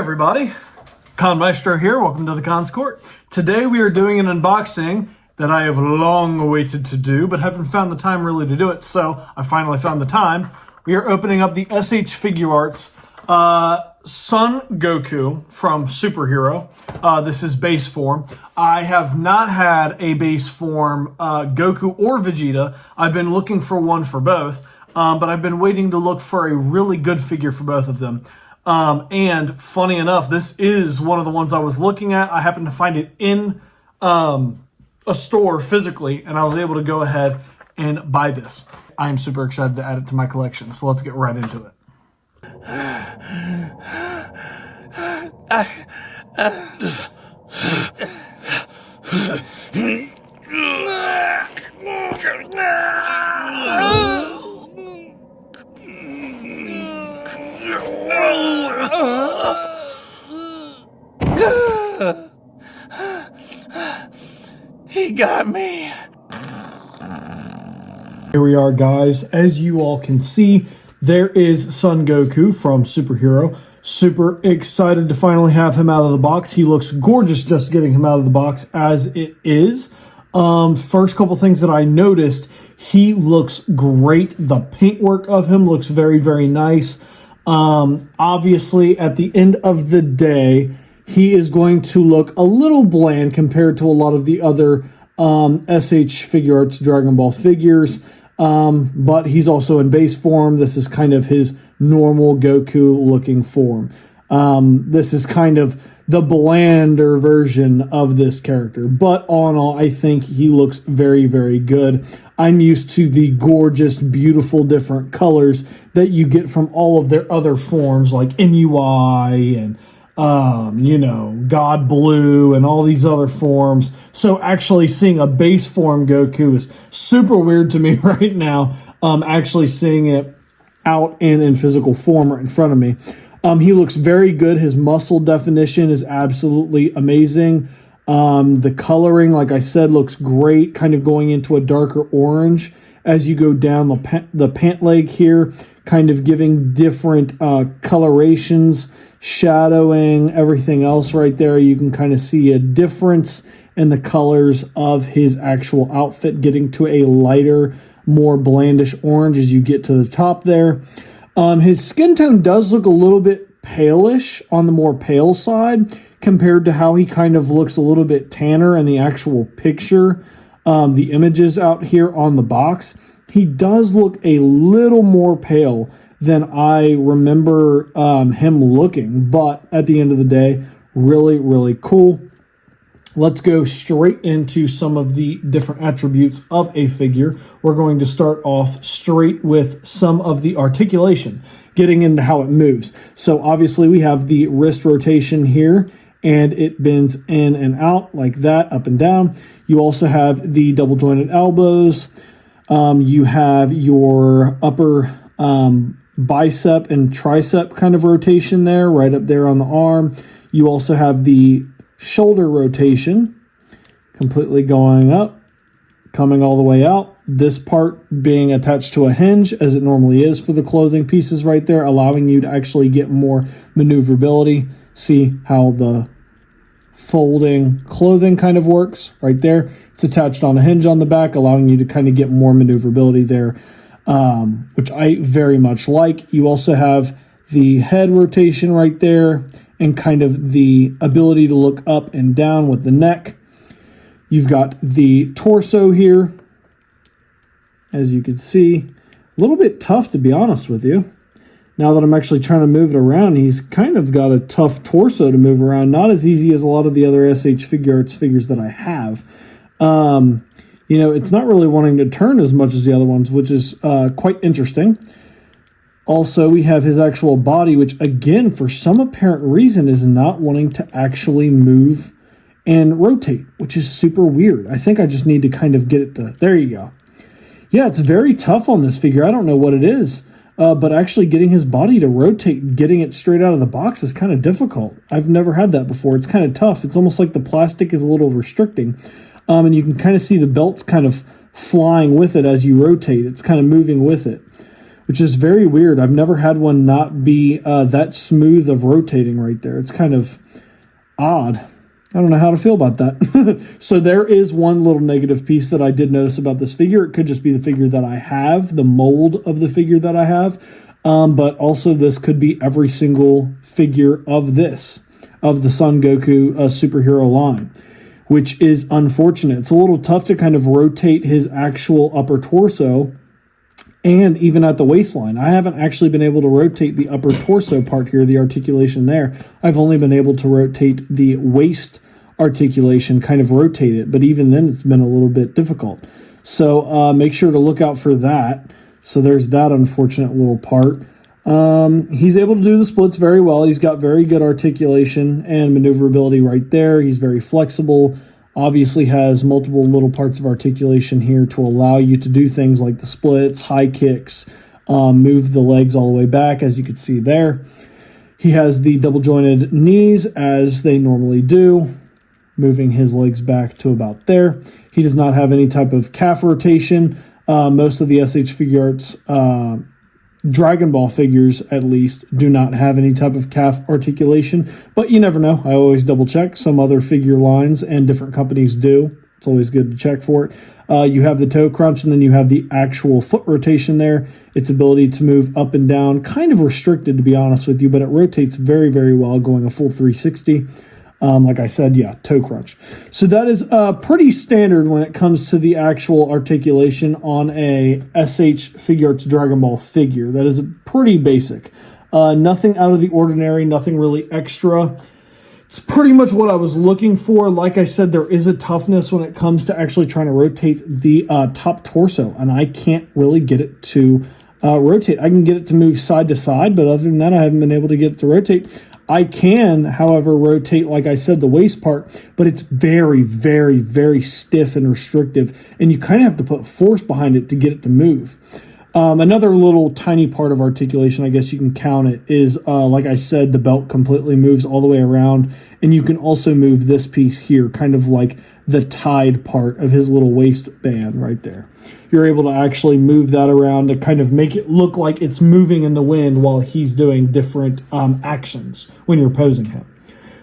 everybody, Maestro here. Welcome to the Cons Court. Today we are doing an unboxing that I have long awaited to do, but haven't found the time really to do it, so I finally found the time. We are opening up the SHFiguarts Son Goku from Superhero. This is base form. I have not had a base form Goku or Vegeta. I've been looking for one for both, but I've been waiting to look for a really good figure for both of them. And funny enough, this is one of the ones I was looking at. I happened to find it in a store physically, and I was able to go ahead and buy this. I am super excited to add it to my collection, so let's get right into it. He got me. Here we are, guys. As you all can see, there is Son Goku from Superhero. Super excited to finally have him out of the box. He looks gorgeous just getting him out of the box as it is. First couple things that I noticed, he looks great. The paintwork of him looks very, very nice. Obviously, at the end of the day, he is going to look a little bland compared to a lot of the other SHFiguarts Dragon Ball figures. But he's also in base form. This is kind of his normal Goku looking form. This is kind of the blander version of this character. But all in all, I think he looks very, very good. I'm used to the gorgeous, beautiful, different colors that you get from all of their other forms like MUI and God Blue and all these other forms. So actually seeing a base form Goku is super weird to me right now. Actually seeing it out in physical form right in front of me. He looks very good. His muscle definition is absolutely amazing. The coloring, like I said, looks great, kind of going into a darker orange as you go down the pant leg here, kind of giving different colorations, shadowing, everything else right there. You can kind of see a difference in the colors of his actual outfit, getting to a lighter, more blandish orange as you get to the top there. His skin tone does look a little bit palish, on the more pale side, compared to how he kind of looks a little bit tanner in the actual picture. The images out here on the box, he does look a little more pale than I remember him looking. But at the end of the day, really, really cool. Let's go straight into some of the different attributes of a figure. We're going to start off straight with some of the articulation, getting into how it moves. So obviously we have the wrist rotation here, and it bends in and out like that, up and down. You also have the double jointed elbows. You have your upper bicep and tricep kind of rotation there, right up there on the arm. You also have the shoulder rotation, completely going up, coming all the way out. This part being attached to a hinge, as it normally is for the clothing pieces right there, allowing you to actually get more maneuverability. See how the folding clothing kind of works right there. It's attached on a hinge on the back, allowing you to kind of get more maneuverability there, which I very much like. You also have the head rotation right there, and kind of the ability to look up and down with the neck. You've got the torso here, as you can see. A little bit tough, to be honest with you. Now that I'm actually trying to move it around, he's kind of got a tough torso to move around. Not as easy as a lot of the other SHFiguarts figures that I have. It's not really wanting to turn as much as the other ones, which is quite interesting. Also, we have his actual body, which, again, for some apparent reason, is not wanting to actually move and rotate, which is super weird. I think I just need to kind of get it to... There you go. Yeah, it's very tough on this figure. I don't know what it is, but actually getting his body to rotate, getting it straight out of the box is kind of difficult. I've never had that before. It's kind of tough. It's almost like the plastic is a little restricting, and you can kind of see the belts kind of flying with it as you rotate. It's kind of moving with it, which is very weird. I've never had one not be that smooth of rotating right there. It's kind of odd. I don't know how to feel about that. So there is one little negative piece that I did notice about this figure. It could just be the figure that I have, the mold of the figure that I have. But also this could be every single figure of the Son Goku superhero line, which is unfortunate. It's a little tough to kind of rotate his actual upper torso and even at the waistline. I haven't actually been able to rotate the upper torso part here, the articulation there. I've only been able to rotate the waist articulation, kind of rotate it, but even then it's been a little bit difficult. So make sure to look out for that. So there's that unfortunate little part. He's able to do the splits very well. He's got very good articulation and maneuverability right there. He's very flexible. Obviously has multiple little parts of articulation here to allow you to do things like the splits, high kicks, move the legs all the way back, as you can see there. He has the double jointed knees as they normally do, moving his legs back to about there. He does not have any type of calf rotation. Most of the SHFiguarts Dragon Ball figures, at least, do not have any type of calf articulation, but you never know. I always double check. Some other figure lines and different companies do. It's always good to check for it. You have the toe crunch, and then you have the actual foot rotation there. Its ability to move up and down, kind of restricted, to be honest with you, but it rotates very, very well, going a full 360. Like I said, yeah, toe crunch. So that is pretty standard when it comes to the actual articulation on a SHFiguarts Dragon Ball figure. That is pretty basic. Nothing out of the ordinary, nothing really extra. It's pretty much what I was looking for. Like I said, there is a toughness when it comes to actually trying to rotate the top torso, and I can't really get it to rotate. I can get it to move side to side, but other than that, I haven't been able to get it to rotate. I can, however, rotate, like I said, the waist part, but it's very, very, very stiff and restrictive, and you kind of have to put force behind it to get it to move. Another little tiny part of articulation, I guess you can count it, is, like I said, the belt completely moves all the way around, and you can also move this piece here, kind of like the tied part of his little waistband right there. You're able to actually move that around to kind of make it look like it's moving in the wind while he's doing different actions when you're posing him.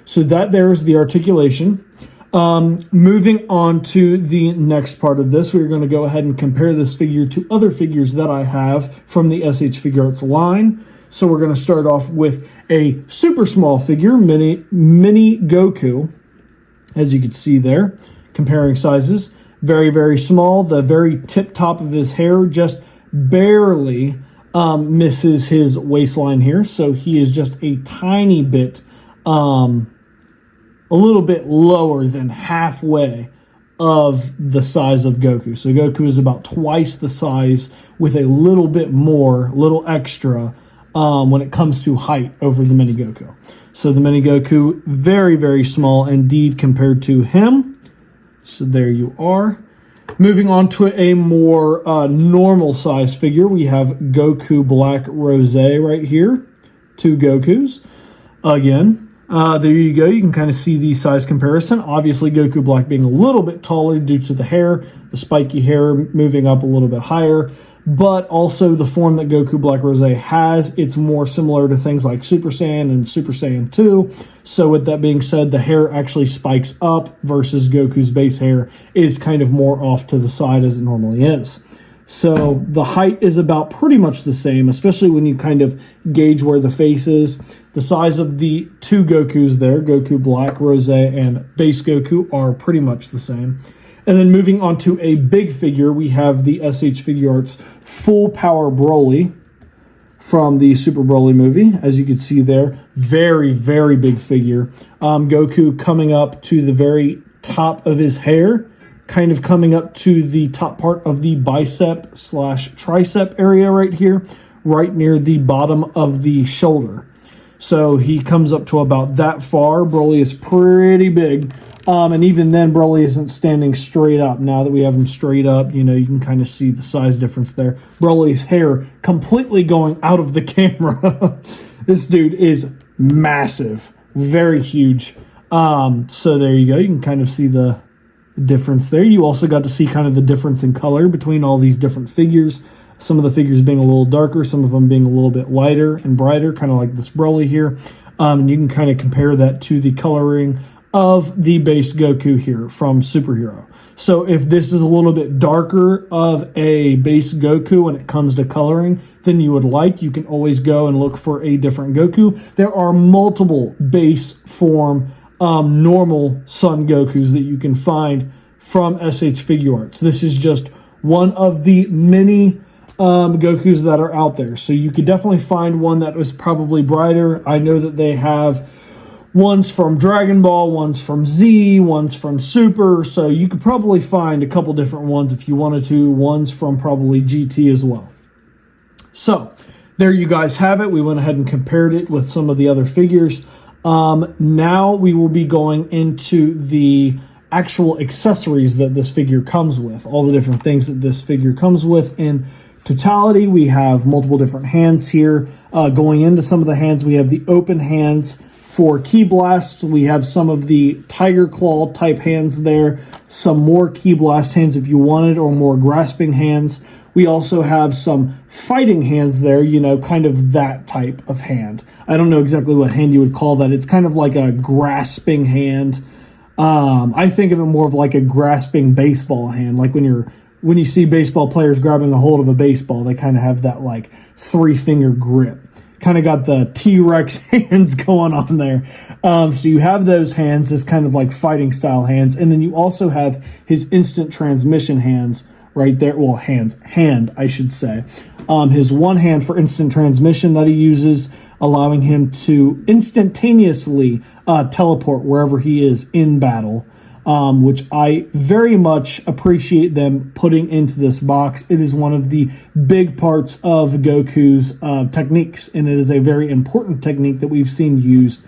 So that there's the articulation. Moving on to the next part of this, we're going to go ahead and compare this figure to other figures that I have from the SHFiguarts line. So we're going to start off with a super small figure, mini Goku, as you can see there, comparing sizes. Very, very small. The very tip top of his hair just barely misses his waistline here. So he is just a tiny bit, a little bit lower than halfway of the size of Goku. So Goku is about twice the size with a little bit more, little extra when it comes to height over the mini Goku. So the mini Goku, very, very small indeed compared to him. So there you are. Moving on to a more normal size figure, we have Goku Black Rose right here. Two Gokus. Again, there you go. You can kind of see the size comparison. Obviously, Goku Black being a little bit taller due to the hair, the spiky hair moving up a little bit higher. But also the form that Goku Black Rose has, it's more similar to things like Super Saiyan and Super Saiyan 2. So with that being said, the hair actually spikes up versus Goku's base hair is kind of more off to the side as it normally is. So the height is about pretty much the same, especially when you kind of gauge where the face is. The size of the two Gokus there, Goku Black Rose and base Goku, are pretty much the same. And then moving on to a big figure, we have the SHFiguarts Full Power Broly from the Super Broly movie. As you can see there, very, very big figure. Goku coming up to the very top of his hair, kind of coming up to the top part of the bicep / tricep area right here, right near the bottom of the shoulder. So he comes up to about that far. Broly is pretty big. And even then, Broly isn't standing straight up. Now that we have him straight up, you know, you can kind of see the size difference there. Broly's hair completely going out of the camera. This dude is massive. Very huge. So there you go. You can kind of see the difference there. You also got to see kind of the difference in color between all these different figures. Some of the figures being a little darker, some of them being a little bit lighter and brighter, kind of like this Broly here. And you can kind of compare that to the coloring of the base Goku here from Superhero. So if this is a little bit darker of a base Goku when it comes to coloring than you would like, you can always go and look for a different Goku. There are multiple base form normal Sun Gokus that you can find from SHFiguarts. This is just one of the many Gokus that are out there. So you could definitely find one that was probably brighter. I know that they have ones from Dragon Ball, ones from Z, ones from Super. So you could probably find a couple different ones if you wanted to. Ones from probably GT as well. So there you guys have it. We went ahead and compared it with some of the other figures. Now we will be going into the actual accessories that this figure comes with. All the different things that this figure comes with in totality. We have multiple different hands here. Going into some of the hands, we have the open hands for Ki Blast. We have some of the Tiger Claw type hands there. Some more Ki Blast hands if you wanted, or more grasping hands. We also have some fighting hands there, you know, kind of that type of hand. I don't know exactly what hand you would call that. It's kind of like a grasping hand. I think of it more of like a grasping baseball hand. Like when you see baseball players grabbing a hold of a baseball, they kind of have that like 3-finger grip. Kind of got the T-Rex hands going on there. So you have those hands as kind of like fighting style hands. And then you also have his instant transmission hands right there. Well, hand, I should say. His one hand for instant transmission that he uses, allowing him to instantaneously teleport wherever he is in battle, which I very much appreciate them putting into this box. It is one of the big parts of Goku's techniques, and it is a very important technique that we've seen used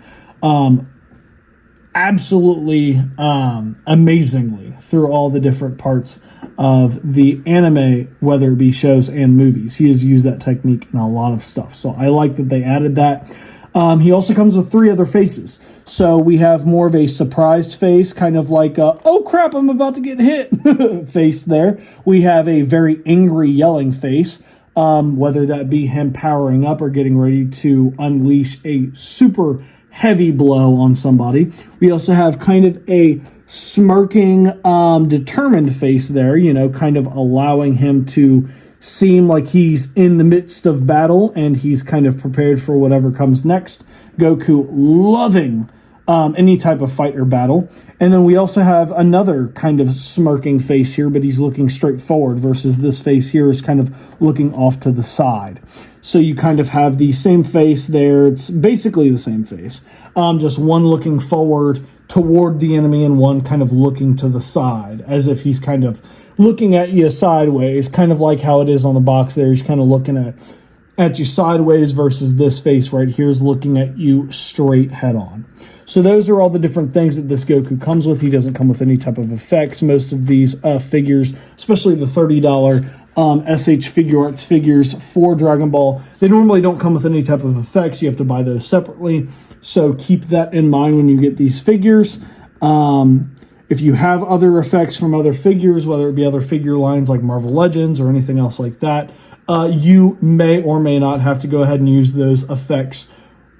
absolutely amazingly through all the different parts of the anime, whether it be shows and movies. He has used that technique in a lot of stuff, so I like that they added that. He also comes with 3 other faces. So we have more of a surprised face, kind of like a, oh crap, I'm about to get hit face there. We have a very angry yelling face, whether that be him powering up or getting ready to unleash a super heavy blow on somebody. We also have kind of a smirking, determined face there, you know, kind of allowing him to seem like he's in the midst of battle and he's kind of prepared for whatever comes next. Goku loving any type of fight or battle. And then we also have another kind of smirking face here, but he's looking straight forward versus this face here is kind of looking off to the side. So you kind of have the same face there. It's basically the same face. Just one looking forward toward the enemy and one kind of looking to the side, as if he's kind of looking at you sideways, kind of like how it is on the box there. He's kind of looking at you sideways versus this face right here is looking at you straight head on. So those are all the different things that this Goku comes with. He doesn't come with any type of effects. Most of these figures, especially the $30 SHFiguarts figures for Dragon Ball, they normally don't come with any type of effects. You have to buy those separately. So keep that in mind when you get these figures. If you have other effects from other figures, whether it be other figure lines like Marvel Legends or anything else like that, you may or may not have to go ahead and use those effects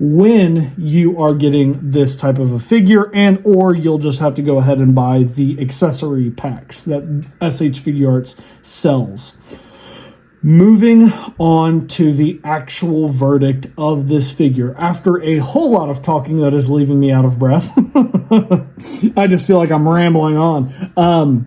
when you are getting this type of a figure, and or you'll just have to go ahead and buy the accessory packs that SHFiguarts sells. Moving on to the actual verdict of this figure. After a whole lot of talking that is leaving me out of breath, I just feel like I'm rambling on.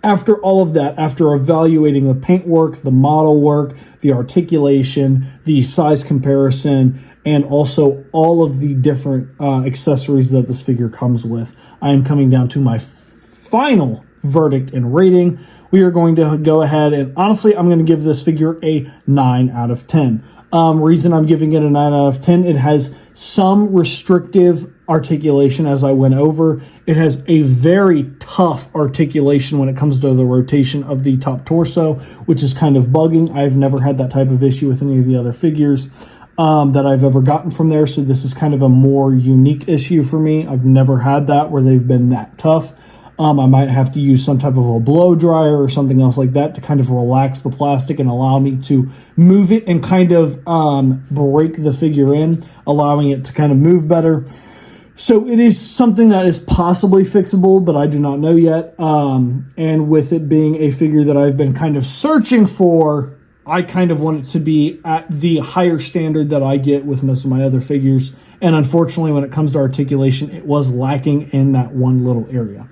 After all of that, after evaluating the paintwork, the model work, the articulation, the size comparison, and also all of the different accessories that this figure comes with, I am coming down to my final verdict and rating. We are going to go ahead and honestly, I'm going to give this figure a 9 out of 10. Reason I'm giving it a 9 out of 10, it has some restrictive articulation as I went over. It has a very tough articulation when it comes to the rotation of the top torso, which is kind of bugging. I've never had that type of issue with any of the other figures that I've ever gotten from there. So this is kind of a more unique issue for me. I've never had that where they've been that tough. I might have to use some type of a blow dryer or something else like that to kind of relax the plastic and allow me to move it and kind of break the figure in, allowing it to kind of move better. So it is something that is possibly fixable, but I do not know yet. And with it being a figure that I've been kind of searching for, I kind of want it to be at the higher standard that I get with most of my other figures. And unfortunately, when it comes to articulation, it was lacking in that one little area.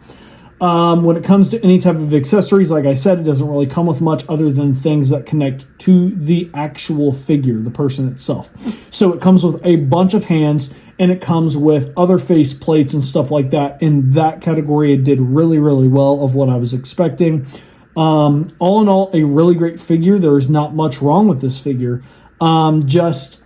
When it comes to any type of accessories, like I said, it doesn't really come with much other than things that connect to the actual figure, the person itself. So it comes with a bunch of hands, and it comes with other face plates and stuff like that. In that category, it did really, really well of what I was expecting. All in all, a really great figure. There is not much wrong with this figure. Just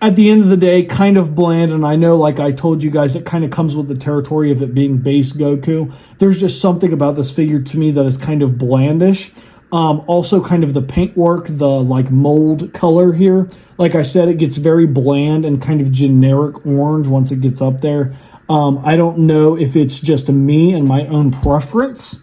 at the end of the day, kind of bland. And I know, like I told you guys, it kind of comes with the territory of it being base Goku. There's just something about this figure to me that is kind of blandish. Also kind of the paintwork, the like mold color here. Like I said, it gets very bland and kind of generic orange once it gets up there. I don't know if it's just me and my own preference.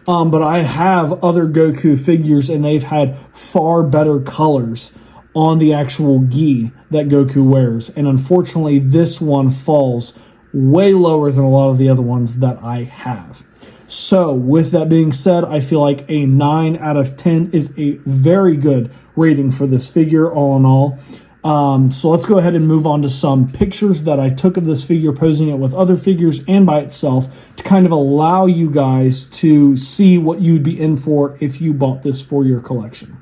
But I have other Goku figures and they've had far better colors on the actual gi that Goku wears. And unfortunately, this one falls way lower than a lot of the other ones that I have. So with that being said, I feel like a 9 out of 10 is a very good rating for this figure all in all. So let's go ahead and move on to some pictures that I took of this figure, posing it with other figures and by itself to kind of allow you guys to see what you'd be in for if you bought this for your collection.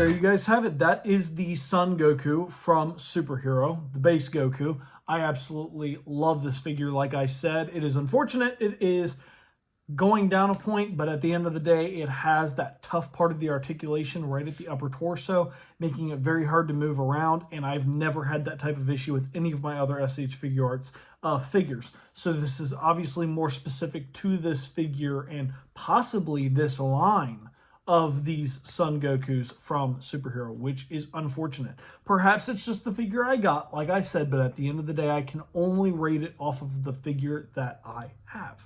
You guys have it. That is the Son Goku from Superhero, the base Goku. I absolutely love this figure. Like I said, it is unfortunate. It is going down a point, but at the end of the day, it has that tough part of the articulation right at the upper torso, making it very hard to move around. And I've never had that type of issue with any of my other SHFiguarts figures. So this is obviously more specific to this figure and possibly this line of these Son Gokus from Superhero, which is unfortunate. Perhaps it's just the figure I got, like I said, but at the end of the day, I can only rate it off of the figure that I have.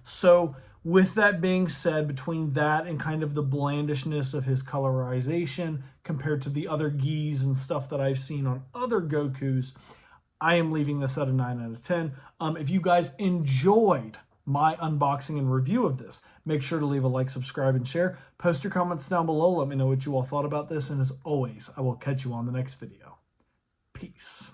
So with that being said, between that and kind of the blandishness of his colorization compared to the other gis and stuff that I've seen on other Gokus, I am leaving this at a 9 out of 10. If you guys enjoyed my unboxing and review of this, make sure to leave a like, subscribe, and share. Post your comments down below. Let me know what you all thought about this. And as always, I will catch you on the next video. Peace.